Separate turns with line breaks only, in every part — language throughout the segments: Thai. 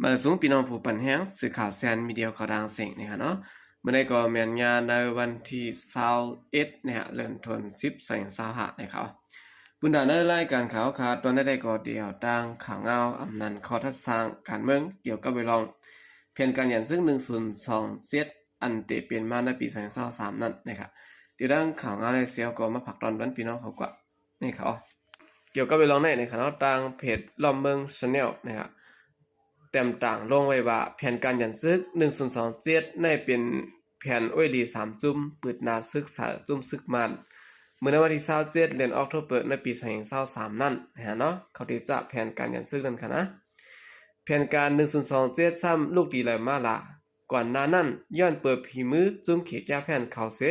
มาสูงพี่น้องผู้ปันแห้งสื่อข่าวแซนมีเดียวข่าวดังเสียงนะครับเนาะเมื่อใดก็แม่นงานในวันที่21นะฮะเดือนธันวาคม25นะครับบุญดาในรายการข่าวขาดตอนได้ก็เดียวตั้งข่าวเงาอำนันข้อทัดสร้างการเมืองเกี่ยวกับเวลองเพียงการยันซึ่ง102เซตอันเตเปลี่ยนมาในปี2023นั่นนะครับเดี๋ยวดังข่าวเงาในเซียวก็มาผักตอนวันพี่น้องเขากว่านี่เขาเกี่ยวกับเวลองในนะครับเนาะตั้งเพจล้อมเมืองชาแนลนะครับเต็มต่างลงไว้ว่าแผนการยันซึก1027ในเป็นแผนอ้วยลี3จุ่มเปิดนาศึกษาจุ่มซึกมันเมื่อในวันที่27เดือนออกตุลาในปี2023นั่นนะฮะเนาะเขาที่จะแผนการยันซึกนั่นค่ะนะแผนการ1027ซ้ำลูกดีไหลมาละก่อนหน้านั้นย้อนเปิดผีมือจุ่มเขจ้าแผ่นเขาเส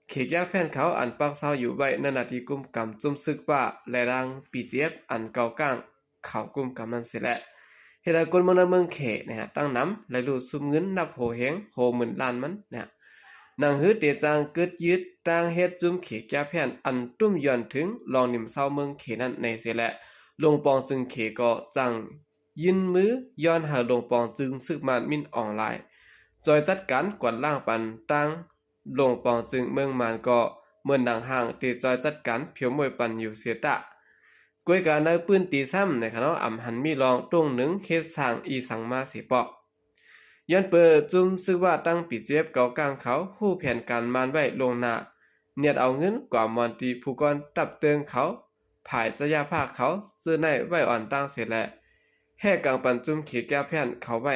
เขจ้าแผ่นเขาอันปักเศร้าอยู่ไว้ในนาทีกุมกำจุ่มซึกว่าและรังปีเจี๊ยบอันเก่าก้างเขากุมกำนั้นเสียแหละเฮดากลเมืองเขนะฮะตั้งน้ำและรูดซุมเงินนับโหแหงโหหมื่นล้านมันนะนางฮือเตจางเกิดยึดตั้งเฮ็ดจุ่มเขแก้แผ่นอันตุ้มย้อนถึงลองนิ่มเศร้าเมืองเขนั้นในเสียแหละลงปองซึ่งเขก็จังยินมือย้อนหาลงปองจึงซึกมันมินออนไลน์จอยจัดการกวาดล่างปันตั้งลงปองซึ่งเมืองมันก็เหมือนดังห่างตีจอยจัดการเพียวมวยปันอยู่เสียตะกวยการได้ปืนตีซ้ำในคณะอำหันมีรองตรงหนึ่งเคสสร้างอีสังมาเสียปอกย้อนเปิดจุ่มซึกว่าตั้งปีเสียบเก่ากลางเขาผู้แผนการมานไว้ลงหน้าเนียดเอาเงินกว่ามอนตีผู้กรตับเตืองเขาผายสยาภาคเขาซื้อในไว้อ่อนตั้งเสียแหละแห่กลางปันจุ่มขีดแก้แผ่นเขาไว้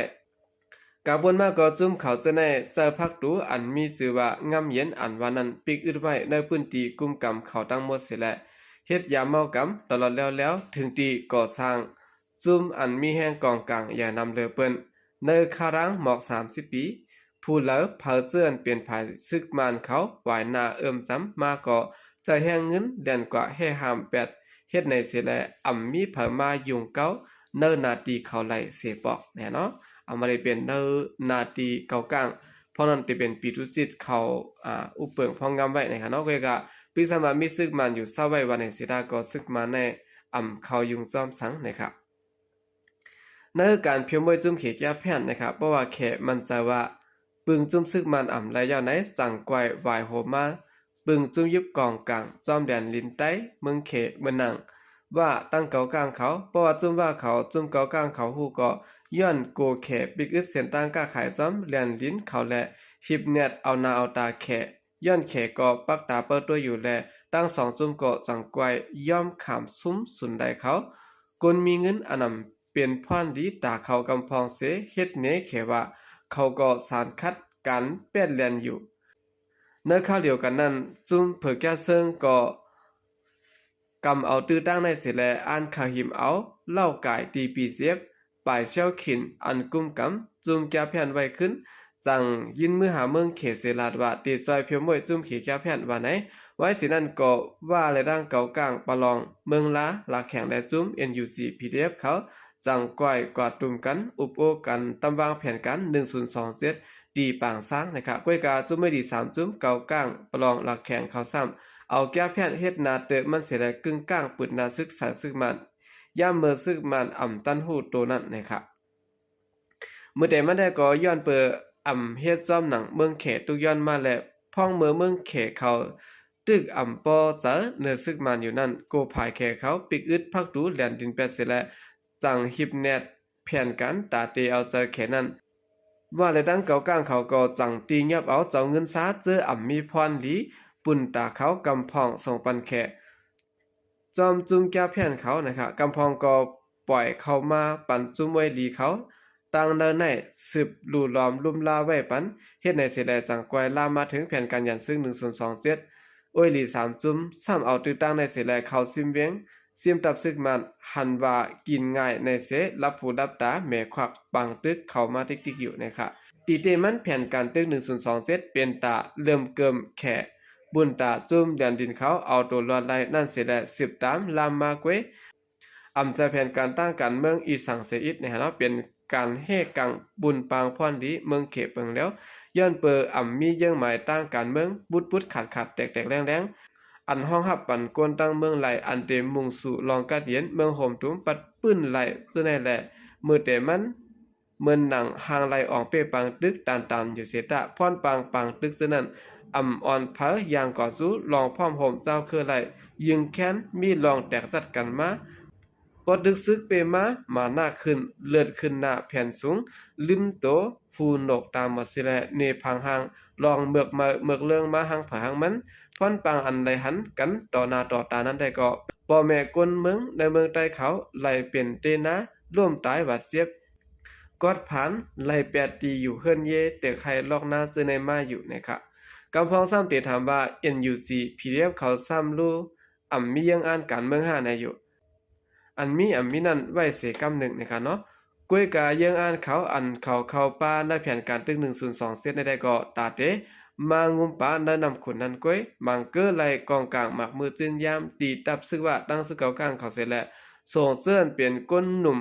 กาบนมากก็จุ่มเขาจะในเจอพักดูอันมีชื่อว่างำเย็นอันวันนั้นปิกอึดไว้ในพื้นที่กุมกำเขาตั้งหมดเสียแหละเฮ็ดยามเมากำตลอดแล้วถึงตีก่อสร้างจุ่มอันมีแห่งกองกลางอย่านำเลือเปิ้นในคารังหมอก30ปีผู้เหลอเผาเจือนเปลี่ยนภายซึกมานเขาหวายนาจำมาก็ใจแห่งเงินแดนกว่าให้หาม8เฮ็ดในเสียแลมีเผามายุงเก้าเนินนาตีเขาไหลเสียปอกแน่เนาะเอามาได้เป็นเนินนาตีเก่ากลางเพราะนั้นจะเป็นปีตุจิตเขาอุปเปิงพองงามไว้นะครับเนาะเวกาปีสมามีซึกมันอยู่เศร้าไว้วันในเสียดาก็ซึกมาในเขายุงจอมสังนะครับในการเพียงมวยจุ่มเขยาแผ่นนะครับเพราะว่าแขมันใจว่าปึงจุ่มซึกมันและยาวไหนสั่งไกววายโหมาปึงจุ่มยิบกองกลางจอมแดนลินไต้เมืองเขเมืองนังว่าตั้งเก่ากลางเขาเพราะว่าจุ่มว่าเขาจุ่มเก่ากลางเขาฮู้ก็ย้อนโกแขปิกอึดเสียนตั้งก้าขายซ้อมแลนลิ้นเขาและฮิบเน็ตเอานาเอาตาแขย้อนแขก็ปักตาเปิดตัวอยู่แลตั้ง2จุ่มก็จังไกวย่อมขามซุ้มสุนใดเขากนมีเงินอนำเป็นพรดีตาเขากำพองเสเฮ็ดเนเขว่าเขาก็สารคัดการแป้นแลนอยู่ในข้าวเดียวกันนั้นจุ่มเผือแก้เซิงก็กำเอาตื้อตั้งในเสแลอ่านข่าวหิมเอาเล่ากายตีปีเสียบปลายเชี่ยวขินอันกุ้มกำจุ่มแก้แผ่นไว้ขึ้นจังยินมือหาเมืองเขเสลาดว่าตีจอยเพียวมวยจุ่มขีแก้แผ่นว่าไหนไว้สินั่นก็ว่าและร่างเก่ากลางปะลองเมืองลาลาแข่งและจุ่ม NUG PDF เขาจังก้อยกวาดตุ่มกันอุปโอกันตำวางแผนกัน1027ดีปางสร้างนะครับก้วยกาจุ่มไม่ดี3จุ่มเก่ากลางปะลองหลักแข่งเขาซ้ำเอาแก้แผ่นเฮ็ดนาเตอมันเสียได้กึ่งกลางปืนนาศึกษาซึกมันย่ามเมื่อซึกมันตันหูตัวนั้นนะครับเมื่อใดมันได้ก็ย้อนเปิดเฮ็ดซ้อมหนังเมืองเขตตุกย้อนมาแล้วพ่องเมืองเขตเขาตึกปอเจอเนื้อซึกมันอยู่นั่นโกภายแขเขาปิกอึดพักดูแหลนดินแปดเสียแล้วจังฮิบแนตแผ่นกันตาเตเอาเจอแขนั้นว่าเลยดังเก่ากลางเขาก็จังตีเงียบเอาเจ้าเงินซาเจอมีพรลีปุ่นตาเขากำพองส่งปันแขจอมจุ่มแก้แผ่นเขานะครับกำพองก็ปล่อยเข้ามาปันจุ่มไว้ลีเขาต่างเดินในสืบหลู่ล้อมลุ่มลาไว้ปันเฮ็ดในเสียแลจังกวยลามมาถึงแผ่นการยันซึ่ง1027อ้วยลี3จุ่มซ้ำเอาตื้อตั้งในเสียแลเขาซิมเวียงเสียมตับซึกมันหันว่ากินง่ายในเสรับผู้รับตาแม่ควักปังตึกเข้ามาติ๊กๆอยู่นะครับตีเตมันแผ่นการตึก1027เป็นตาเริ่มเกิมแขบุญตาจุ่มแดนดินเขาเอาตัวรอดไล่นั่นเสียแล10ตามลามมากวยจะแผนการตั้งการเมืองอีสังเสอิดนะครับเป็นการเฮกังบุญปางพรดีเมืองเขเปิงแล้วย้อนเปอมีเยื่อหมายตั้งการเมืองบุดขาดแตกแรงอันห้องหับปันกวนตั้งเมืองไหลอันเต็มมุงสู่ลองกัดเย็นเมืองโหมตุ้มปัดปื้นไหลซึ่งในแหละมือแต่มัน เหมือนหนังหางไหลอองเป้ปังตึกตันอยู่เสตะพรปังตึกซึ่งนั้นอำอ่อนเผอย่างก่อสู้ลองพร้อมห่มเจ้าคือไหลยิงแค้นมีลองแตกจัดกันมาปอดึกซึกเปมาหน้าขึ้นเลือดขึ้นหน้าแผ่นสูงลืมโตฟูนกตามมาสิแลเนพังหางลองเมือกมาเมือกเรื่องมาหางผาหางมันพรปังอันไหลหันกันต่อหน้าต่อตานั้นได้ก็พ่อแม่กวนเมืองในเมืองใต้เขาไหลเป็นเตนะร่วมตายบาดเจ็บกอดผันไหลแปดตีอยู่เฮือนเยเตะไข่ลอกหน้าซื้อในมาอยู่นะครับกำพองซ้ำเตถามว่า NUG PDF เขาซ้ำรู้มียังอ่านการเมืองหาในอยู่อันมีนั่นไว้เสกำหนึ่งนะครับเนาะกวยกายังอ่านเขาอันเขาป้าในแผนการตึก102เซตในได้ก็ตาเตมางุมป้าได้นำขุนนั้นกวยมังเกอไหลกองกลางหมักมือจืนยามตีตับซึกว่าตั้งซึกเก่ากลางเขาเสร็จแล้วส่งเสื้อนเปลี่ยนก้นหนุ่ม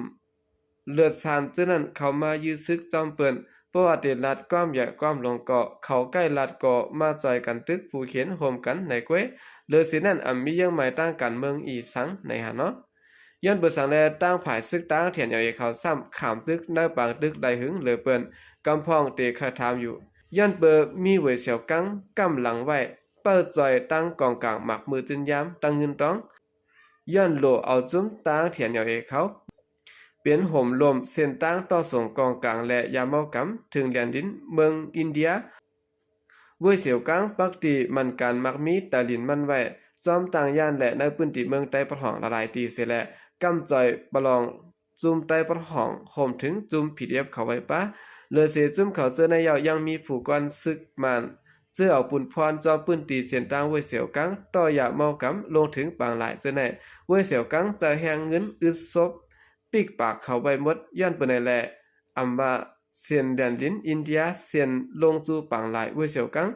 เลือดซานเจ้านั้นเขามายื้อซึกจอมเปิ้นเพราะว่าเดลัดความใหญ่ความลงเกาะเขาใกล้ลัดเกาะมาจอยกันตึกผู้เขียนโฮมกันในกวยเลือสินั้นมียังหมายตั้งกันเมืองอีสังในหาเนาะย้อนเปิดสังแลตั้งผายซึกตั้งเถียนเอาเอเขาซ้ำขามตึกในปางตึกใดหึงเหลือเปิ้นกำพองเตคาถามอยู่ย้อนเปิดมีเวยเสียวกังกำหลังไว้เปิดจอยตั้งกองกลางหมักมือจึนยามตั้งเงินต้องย้อนโลเอาจุ้มตั้งเถียนเอาเอเขาเป็นห่มลมเส้นตั้งต่อส่งกองกลางและยามเมากำถึงแดนดินเมืองอินเดียเวยเสียวกังปักตีมันการมักมีตาลินมันไว้ซ้อมต่างย่านและในพื้นที่เมืองใต้ประหองละลายตีเสียและกำจอยประลองจุ่มใต้ประหองห่มถึงจุ่มผีเดียบเขาไว้ปะเลือเสียจุ่มเขาเจอในยาวยังมีผู้กอนซึกมันเสื้อเอาปุ่นพรจอมปืนตีเสียนตั้งเวยเสียวกังต่อยาเมากำลงถึงปางหลายเจอในเวยเสียวกังจะแหงเงินอึดซบปิกปากเขาไว้หมดย้อนเปิ้นนั่นแหละว่าเซียนแดนดินอินเดียเซียนลงจูปางหลายเวยเสียวกัง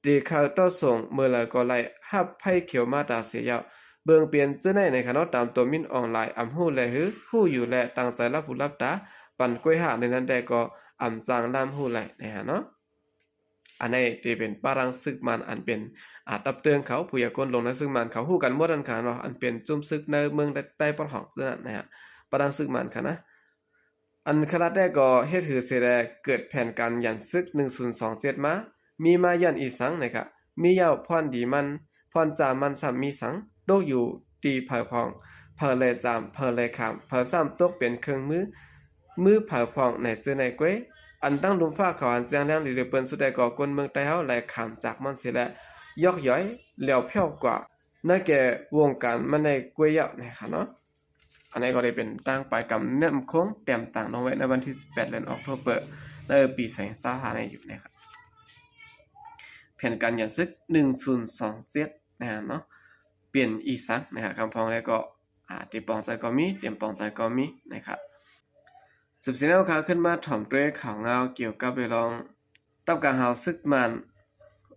ตีเขาต่อส่งเมื่อละก็ไล่ฮับไผเขียวมาตาเสียยาวเบิ่งเปลี่ยนเจ้าในคณะตามตัวมินออนไลน์ฮู้และฮู้อยู่และตั้งใจรับผู้รับตาปั่นกล้วยหาในนั้นได้ก็จางลามฮู้ไหลนะฮะเนาะอันนี้ที่เป็นปารังซึกมันอันเป็นตับเตืองเขาผู้ยากลลงในซึกมันเขาฮู้กันหมดอันค่ะเนาะอันเป็นจุ่มซึกในเมืองใต้ปะหอกนั่นนะฮะปารังซึกมันค่ะนะอันคณะได้ก็เฮ็ดถือเสดเกิดแผนการยันซึก1027มามีมายันอีสังนะครับมียาวพรดีมันพรจามันซ้ำมีสังตกอยู่ตีเผาพองเผาเลยสามเผาเลยขามเผาซ้ำตกเป็นเครื่องมือเผาพองในซื้อในกวยอันตั้งลุมฟ้าเขาอันแจ้งแล้วหรือเปิ้นสุดใดก่อกวนเมืองใต้เฮาไหลขามจากมันเสียและยอกย้อยแล้วเพี้ยวกว่านั่นแก่วงการมันในกวยยาวนะครับเนาะอันนี้ก็ได้เป็นตั้งปลายกำเนิ่มคงเต็มต่างลงไว้ในวันที่18เดือนออกตุลาในปี2025ในอยู่นะครับแผนการยันซึก1027นะฮะเนาะเปลี่ยนอีสักนะครับคำพองแล้วก็เตรียมปองใจก็มีเตรียมปองใจก็มีนะครับสืบสินเอาข่าวขึ้นมาถ่อมด้วยข่าวเงาเกี่ยวกับเรื่องตับการหาซึกมัน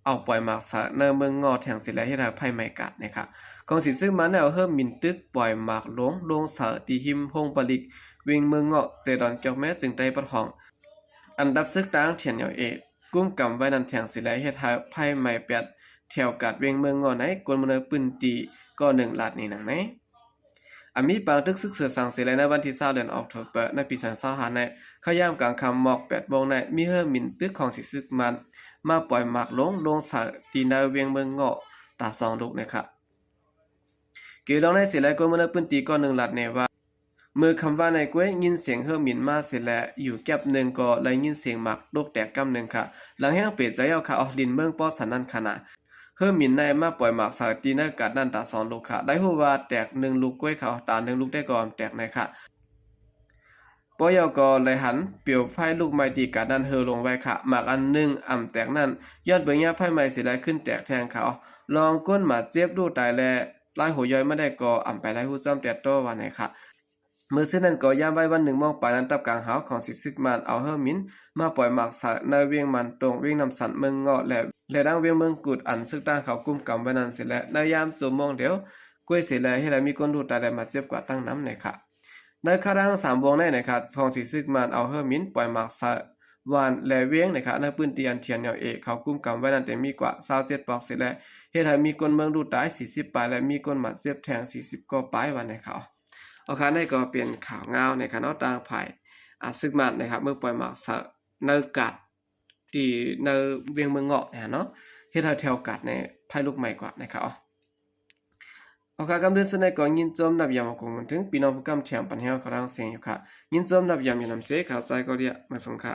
เอาปล่อยหมากสะในเมืองงอแถงศิลาให้ทางไพ่ไม่กัดนะครับกองสิซึกมันแนวเฮิ่มมินตึกปล่อยหมากลงสะตีหิมพงปลิกวิ่งเมืองเงาะเจดอนเกี่ยวแม้จึงได้ประทองอันดับซึกตั้งเถียนเหนียวเอกุ้มกำไว้นันแถงศิลาให้ทางไพ่ไม่แปดแถวกัดเวงเมืองงอไหนกวนมือปืนตีก็1 ล้านนี่หนังไหนมีปางตึกซึกเสือสังเสลในวันที่20เดือนออกตุลาในปี2025ในขย่ามกลางคำหมอก8 โมงในมีเฮิ่มมินตึกของสิซึกมันมาปล่อยหมากลงสะตีในเวียงเมืองเงาะตา2 ลูกนะครับเกี่ยวลองในเสลกวนมือปืนตีก็1 ล้านในว่ามือคำว่าในกล้วยยินเสียงเฮิ่มมินมาเสร็จแล้วอยู่แก็บหนึ่งก็เลยยินเสียงหมากลูกแตกกำหนึ่งค่ะหลังแห้งเป็ดใจเอาค่ะออกดินเมืองป้อสันนันขณะเฮิ่มมินในมาปล่อยหมากสาตีในกัดนั่นตา2 ลูกค่ะได้ฮู้ว่าแตก1 ลูกกล้วยเขาตา1 ลูกได้ก่อนแตกในค่ะปอยอก็เลยหันเปียวไฟลูกไม้ตีกัดนั่นเฮอลงไว้ค่ะหมากอันหนึ่งแตกนั่นย้อนเบิ่งยาไฟไม้สิได้ขึ้นแตกแทงเขาลองก้นหมาเจ็บดูตายแลลายหัวย่อยไม่ได้ก็ไปลายหู้จ้ำแตกโตวันไหนค่ะเมื่อซึ่งนั้นก็ยามไว้วัน1 โมงปลายนั้นตับกลางหาวของสิซึกมันเอาเฮิ่มมินมาปล่อยหมากสะในเวียงมันตรงเวียงน้ำสันเมืองเงาะและดังเวียงเมืองกุดอันซึกตั้งเขากุมกำไว้นั้นเสร็จแล้วในยามจุ่มมองเดียวกล้วยเสร็จแล้วให้ได้มีคนดูตายได้มาเจ็บกว่าตั้งน้ำเนี่ยค่ะในครั้ง3 วงในนะครับของสิซึกมันเอาเฮิ่มมินปล่อยหมากสะวานและเวียงนะครับในพื้นที่อันเทียนแนวเอกเขากุมกำไว้นั้นแต่มีกว่า27 ปอกเสร็จแล้วเฮ็ดให้มีคนเมืองดูตาย40 ปลายและมีคนมาเจ็บแทง40 ก็ปลายวันในเขาเอาค่ะนี่ก็เป็นข่าวเงาในคณะต่างภาย ซึกมันนะครับเมื่อปล่อยหมากสะเนกัดที่ในเวียงเมืองเงาะเนี่ยเนาะเฮ็ดให้แถวกัดในภายลูกใหม่กว่านะครับเอาค่ะกำเดินสนก่อนยินจมนับยามกงถึงพี่น้องผู้กำแถมปัญหาเขาทางเสียงอยู่ค่ะยินจมนับยามอยู่นำเสข่าวสายก็เรียกมาส่งค่ะ